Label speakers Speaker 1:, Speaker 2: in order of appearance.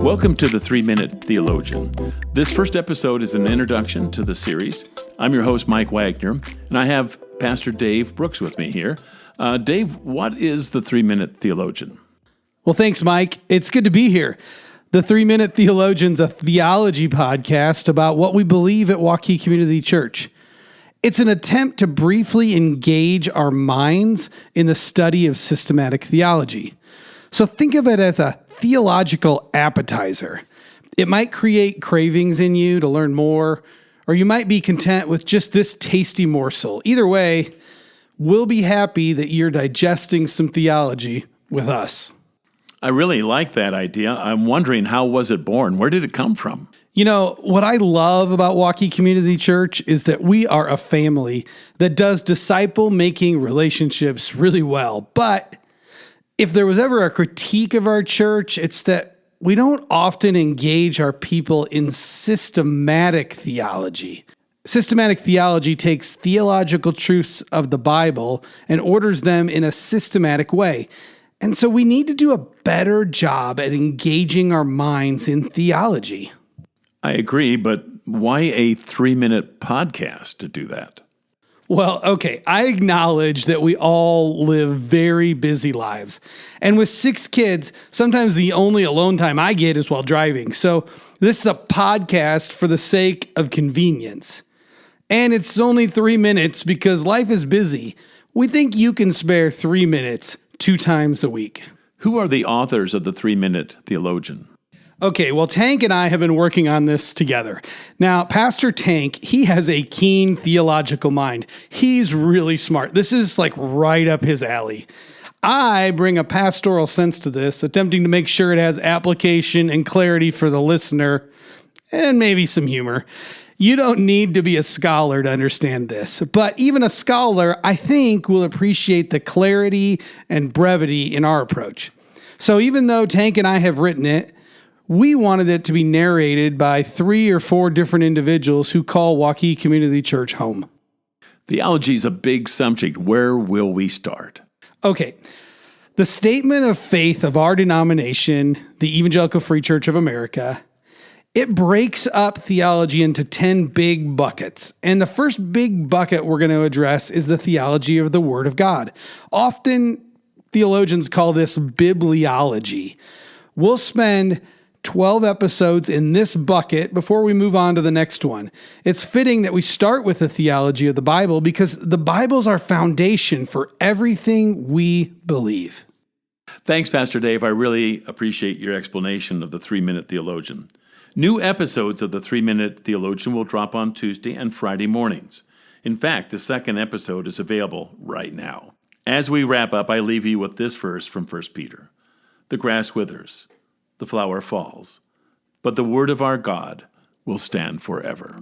Speaker 1: Welcome to the 3 Minute Theologian. This first episode is an introduction to the series. I'm your host, Mike Wagner, and I have Pastor Dave Brooks with me here. Dave, what is the 3 Minute Theologian?
Speaker 2: Well, thanks, Mike. It's good to be here. The 3 Minute Theologian's a theology podcast about what we believe at Waukee Community Church. It's an attempt to briefly engage our minds in the study of systematic theology. So think of it as a theological appetizer. It might create cravings in you to learn more, or you might be content with just this tasty morsel. Either way, we'll be happy that you're digesting some theology with us.
Speaker 1: I really like that idea. I'm wondering, how was it born? Where did it come from?
Speaker 2: You know, what I love about Waukee Community Church is that we are a family that does disciple-making relationships really well. But if there was ever a critique of our church, it's that we don't often engage our people in systematic theology. Systematic theology takes theological truths of the Bible and orders them in a systematic way. And so we need to do a better job at engaging our minds in theology.
Speaker 1: I agree, but why a 3-minute podcast to do that?
Speaker 2: Well, okay, I acknowledge that we all live very busy lives. And with 6 kids, sometimes the only alone time I get is while driving. So this is a podcast for the sake of convenience. And it's only 3 minutes because life is busy. We think you can spare 3 minutes 2 times a week.
Speaker 1: Who are the authors of the 3 Minute Theologian?
Speaker 2: Okay, well, Tank and I have been working on this together. Now, Pastor Tank, he has a keen theological mind. He's really smart. This is like right up his alley. I bring a pastoral sense to this, attempting to make sure it has application and clarity for the listener, and maybe some humor. You don't need to be a scholar to understand this, but even a scholar, I think, will appreciate the clarity and brevity in our approach. So even though Tank and I have written it, we wanted it to be narrated by 3 or 4 different individuals who call Waukee Community Church home.
Speaker 1: Theology is a big subject. Where will we start?
Speaker 2: Okay. The statement of faith of our denomination, the Evangelical Free Church of America, it breaks up theology into 10 big buckets. And the first big bucket we're going to address is the theology of the Word of God. Often, theologians call this bibliology. We'll spend 12 episodes in this bucket before we move on to the next one. It's fitting that we start with the theology of the Bible because the Bible's our foundation for everything we believe.
Speaker 1: Thanks, Pastor Dave. I really appreciate your explanation of the 3 Minute Theologian. New episodes of the 3 Minute Theologian will drop on Tuesday and Friday mornings. In fact, the second episode is available right now. As we wrap up, I leave you with this verse from 1 Peter. The grass withers, the flower falls, but the word of our God will stand forever.